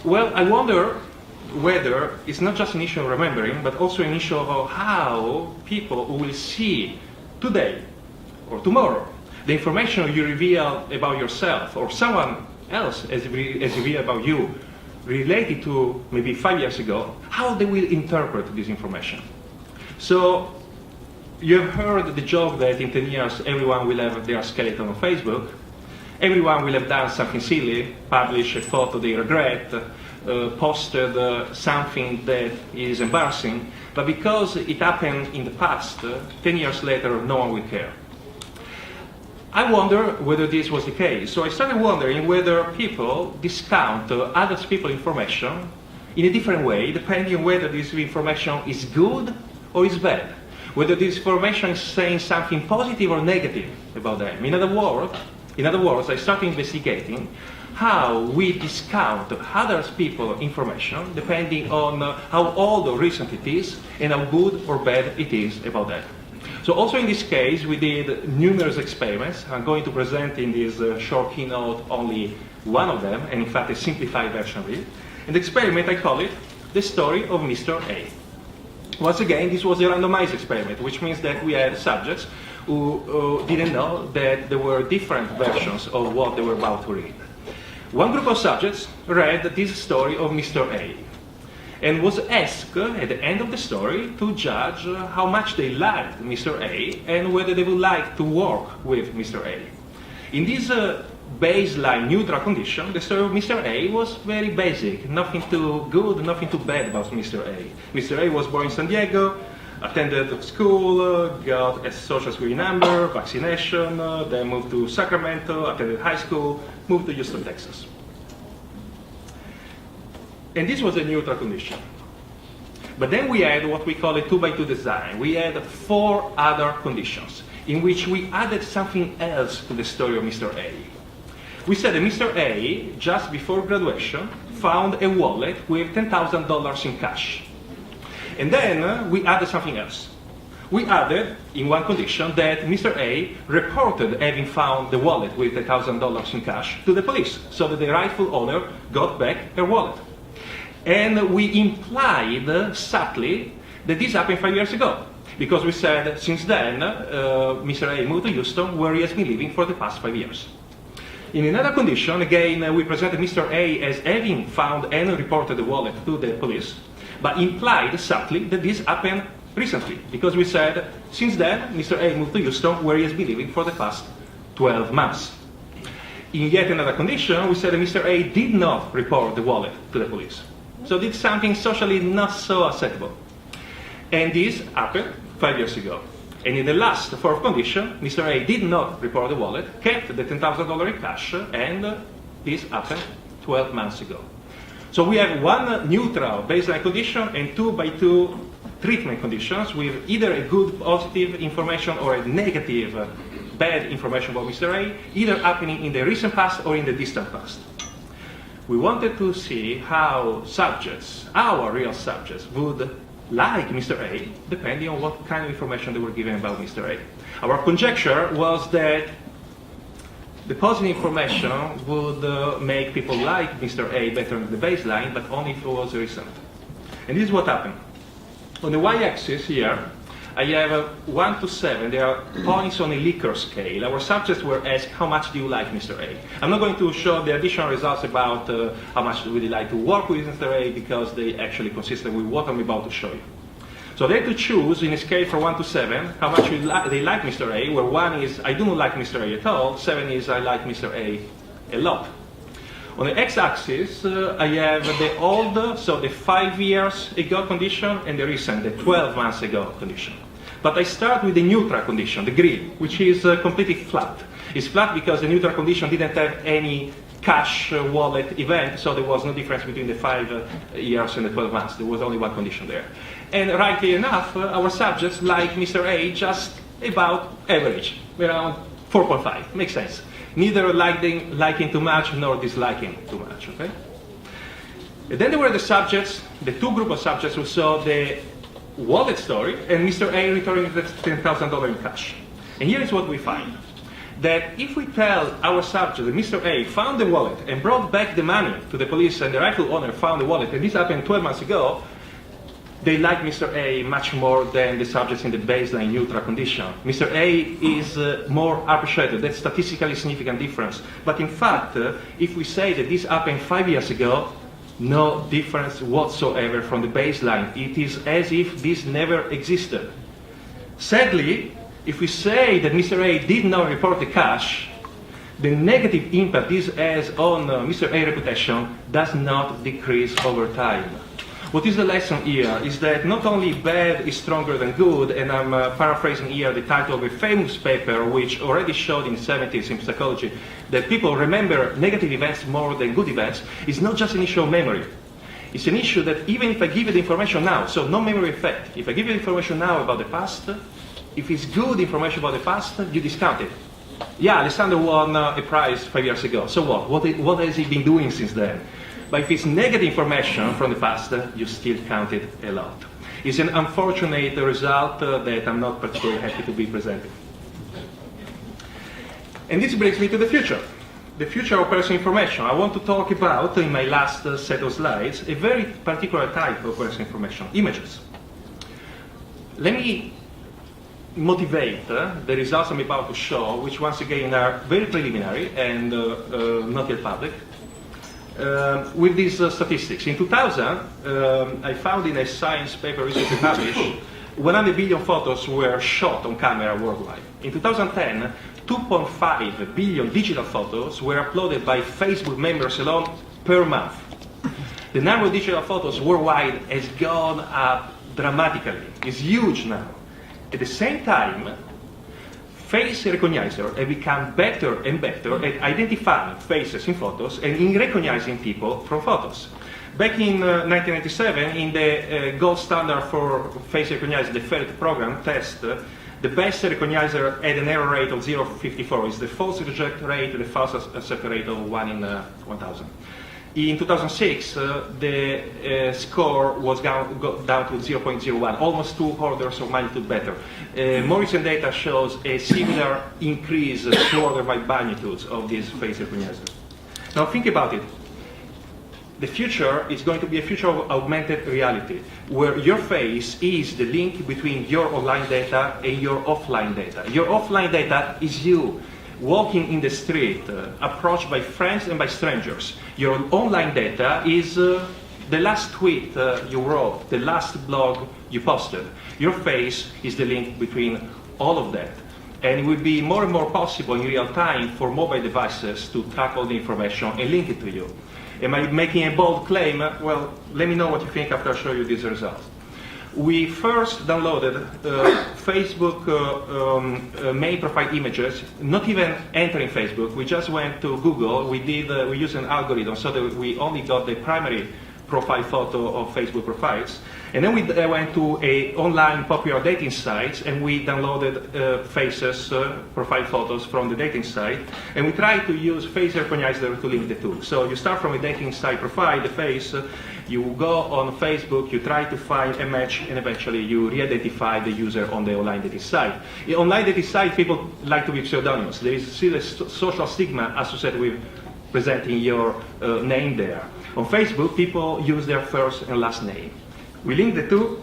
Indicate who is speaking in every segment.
Speaker 1: Well, I wonder whether it's not just an issue of remembering, but also an issue of how people will see today or tomorrow the information you reveal about yourself or someone else has revealed about you related to maybe 5 years ago, how they will interpret this information. So you have heard the joke that in 10 years everyone will have their skeleton on Facebook. Everyone will have done something silly, published a photo they regret, posted something that is embarrassing, but because it happened in the past, 10 years later, no one will care. I wonder whether this was the case. So I started wondering whether people discount other people's information in a different way, depending on whether this information is good or is bad, whether this information is saying something positive or negative about them. In other words, I started investigating how we discount other people's information depending on how old or recent it is and how good or bad it is about them. So also in this case, we did numerous experiments. I'm going to present in this short keynote only one of them, and in fact a simplified version of it. And the experiment, I call it the story of Mr. A. Once again, this was a randomized experiment, which means that we had subjects who didn't know that there were different versions of what they were about to read. One group of subjects read this story of Mr. A and was asked at the end of the story to judge how much they liked Mr. A and whether they would like to work with Mr. A. In this baseline neutral condition, the story of Mr. A was very basic, nothing too good, nothing too bad about Mr. A. Mr. A was born in San Diego, attended school, got a social security number, vaccination, then moved to Sacramento, attended high school, moved to Houston, Texas. And this was a neutral condition. But then we had what we call a 2x2 design. We had 4 other conditions in which we added something else to the story of Mr. A. We said that Mr. A, just before graduation, found a wallet with $10,000 in cash. And then we added something else. We added, in one condition, that Mr. A reported having found the wallet with $1,000 in cash to the police, so that the rightful owner got back her wallet. And we implied subtly that this happened 5 years ago, because we said since then Mr. A moved to Houston, where he has been living for the past 5 years. In another condition, again, we presented Mr. A as having found and reported the wallet to the police, but implied subtly that this happened recently, because we said since then Mr. A moved to Houston, where he has been living for the past 12 months. In yet another condition, we said that Mr. A did not report the wallet to the police. So did something socially not so acceptable. And this happened 5 years ago. And in the last 4th condition, Mr. A did not report the wallet, kept the $10,000 in cash, and this happened 12 months ago. So we have one neutral baseline condition and 2x2 treatment conditions with either a good positive information or a negative bad information about Mr. A, either happening in the recent past or in the distant past. We wanted to see how subjects, our real subjects, would like Mr. A, depending on what kind of information they were given about Mr. A. Our conjecture was that the positive information would make people like Mr. A better than the baseline, but only if it was recent. And this is what happened. On the y-axis here, I have 1 to 7. They are points on a Likert scale. Our subjects were asked, how much do you like Mr. A? I'm not going to show the additional results about how much would you like to work with Mr. A, because they actually consistent with what I'm about to show you. So they had to choose in a scale from 1 to 7 how much they like Mr. A, where 1 is I do not like Mr. A at all, 7 is I like Mr. A a lot. On the x-axis, I have the old, so the 5 years ago condition, and the recent, the 12 months ago condition. But I start with the neutral condition, the green, which is completely flat. It's flat because the neutral condition didn't have any cash wallet event, so there was no difference between the 5 years and the 12 months. There was only one condition there. And rightly enough, our subjects like Mr. A just about average, around 4.5. Makes sense. Neither liking too much nor disliking too much. Okay. And then there were the subjects, the 2 group of subjects who saw the wallet story and Mr. A returning the $10,000 in cash. And here is what we find. that if we tell our subject that Mr. A found the wallet and brought back the money to the police and the rightful owner found the wallet, and this happened 12 months ago, they like Mr. A much more than the subjects in the baseline neutral condition. Mr. A is more appreciated. That's statistically significant difference. But in fact, if we say that this happened 5 years ago, no difference whatsoever from the baseline. It is as if this never existed. Sadly, if we say that Mr. A did not report the cash, the negative impact this has on Mr. A reputation does not decrease over time. What is the lesson here is that not only bad is stronger than good, and I'm paraphrasing here the title of a famous paper which already showed in the 70s in psychology that people remember negative events more than good events. It's not just an issue of memory. It's an issue that even if I give you the information now, so no memory effect, if I give you information now about the past, if it's good information about the past, you discount it. Yeah, Alessandro won a prize 5 years ago, so what? What has he been doing since then? But if it's negative information from the past, you still count it a lot. It's an unfortunate result that I'm not particularly happy to be presenting. And this brings me to the future of personal information. I want to talk about, in my last set of slides, a very particular type of personal information, images. Let me motivate the results I'm about to show, which once again are very preliminary and not yet public. With these statistics. In 2000, I found in a science paper recently published, 100 billion photos were shot on camera worldwide. In 2010, 2.5 billion digital photos were uploaded by Facebook members alone per month. The number of digital photos worldwide has gone up dramatically. It's huge now. At the same time, face recognizer have become better and better at identifying faces in photos and in recognizing people from photos. Back in 1997, in the gold standard for face recognizer, the FERT program test, the best recognizer had an error rate of 0.54. It's the false reject rate, the false accept rate of 1 in 1,000. In 2006, the score was down to 0.01, almost 2 orders of magnitude better. More recent data shows a similar increase, 2 orders by magnitudes of these face recognizers. Now think about it. The future is going to be a future of augmented reality, where your face is the link between your online data and your offline data. Your offline data is you, walking in the street, approached by friends and by strangers. Your online data is the last tweet you wrote, the last blog you posted. Your face is the link between all of that. And it will be more and more possible in real time for mobile devices to track all the information and link it to you. Am I making a bold claim? Well, let me know what you think after I show you these results. We first downloaded Facebook main profile images, not even entering Facebook. We just went to Google. We used an algorithm so that we only got the primary profile photo of Facebook profiles. And then we went to online popular dating sites and we downloaded faces, profile photos from the dating site. And we tried to use face recognizer to link the two. So you start from a dating site profile, the face, you go on Facebook, you try to find a match, and eventually you re-identify the user on the online dating site. In online dating site, people like to be pseudonymous. There is still a social stigma associated with presenting your name there. On Facebook, people use their first and last name. We link the two,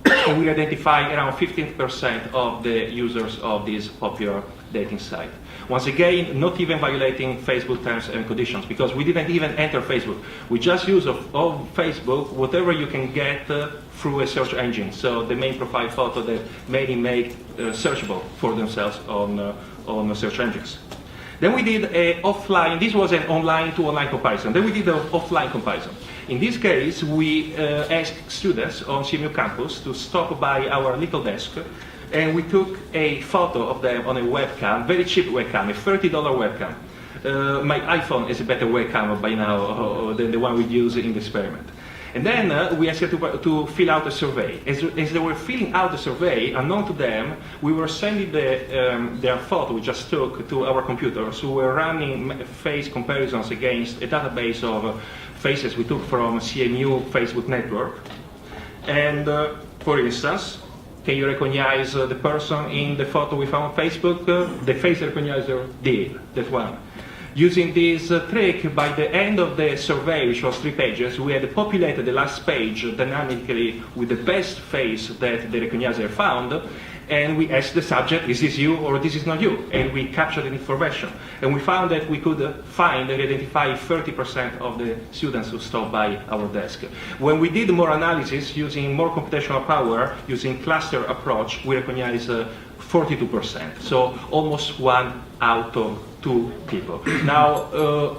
Speaker 1: and we identify around 15% of the users of this popular dating site. Once again, not even violating Facebook terms and conditions, because we didn't even enter Facebook. We just use of Facebook whatever you can get through a search engine. So the main profile photo that many make searchable for themselves on search engines. Then we did an offline, this was an online to online comparison. Then we did an offline comparison. In this case, we asked students on CMU campus to stop by our little desk, and we took a photo of them on a webcam, very cheap webcam, a $30 webcam. My iPhone is a better webcam by now than the one we use in the experiment. And then we asked them to fill out a survey. As they were filling out the survey, unknown to them, we were sending their photo we just took to our computers, who were running face comparisons against a database of faces we took from CMU Facebook network. And for instance, Can you recognize the person in the photo we found on Facebook? The face recognizer did, that one. Using this trick, by the end of the survey, which was 3 pages, we had populated the last page dynamically with the best face that the recognizer found, and we asked the subject, is this you or this is not you? And we captured the information. And we found that we could find and identify 30% of the students who stopped by our desk. When we did more analysis using more computational power, using cluster approach, we recognized 42%. So almost 1 out of 2 people. Now,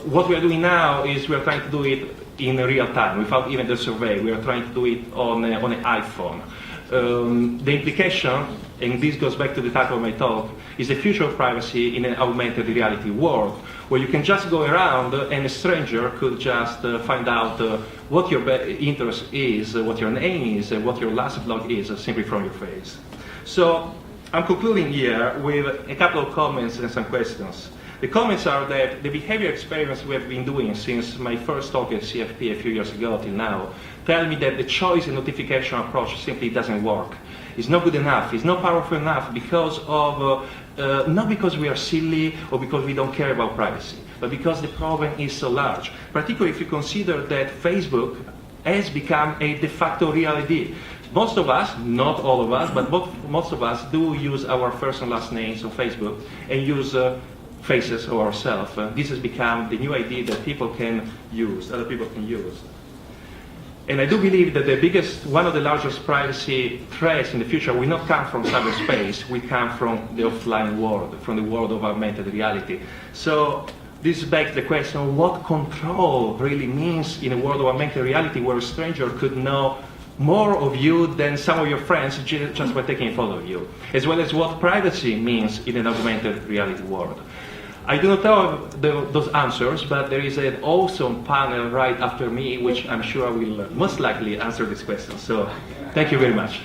Speaker 1: what we are doing now is we are trying to do it in real time. Without even the survey, we are trying to do it on an iPhone. The implication, and this goes back to the title of my talk, is the future of privacy in an augmented reality world, where you can just go around and a stranger could just find out what your interest is, what your name is, and what your last blog is, simply from your face. So I'm concluding here with a couple of comments and some questions. The comments are that the behavior experiments we have been doing since my first talk at CFP a few years ago till now tell me that the choice and notification approach simply doesn't work. It's not good enough, it's not powerful enough because of, not because we are silly or because we don't care about privacy, but because the problem is so large. Particularly if you consider that Facebook has become a de facto reality. Most of us, not all of us, but most of us do use our first and last names on Facebook and use faces of ourselves. This has become the new idea that people can use, other people can use. And I do believe that the biggest, one of the largest privacy threats in the future will not come from cyberspace, will come from the offline world, from the world of augmented reality. So this begs the question, what control really means in a world of augmented reality where a stranger could know more of you than some of your friends just by taking a photo of you, as well as what privacy means in an augmented reality world. I do not have those answers, but there is an awesome panel right after me, which I'm sure will most likely answer this question. So thank you very much.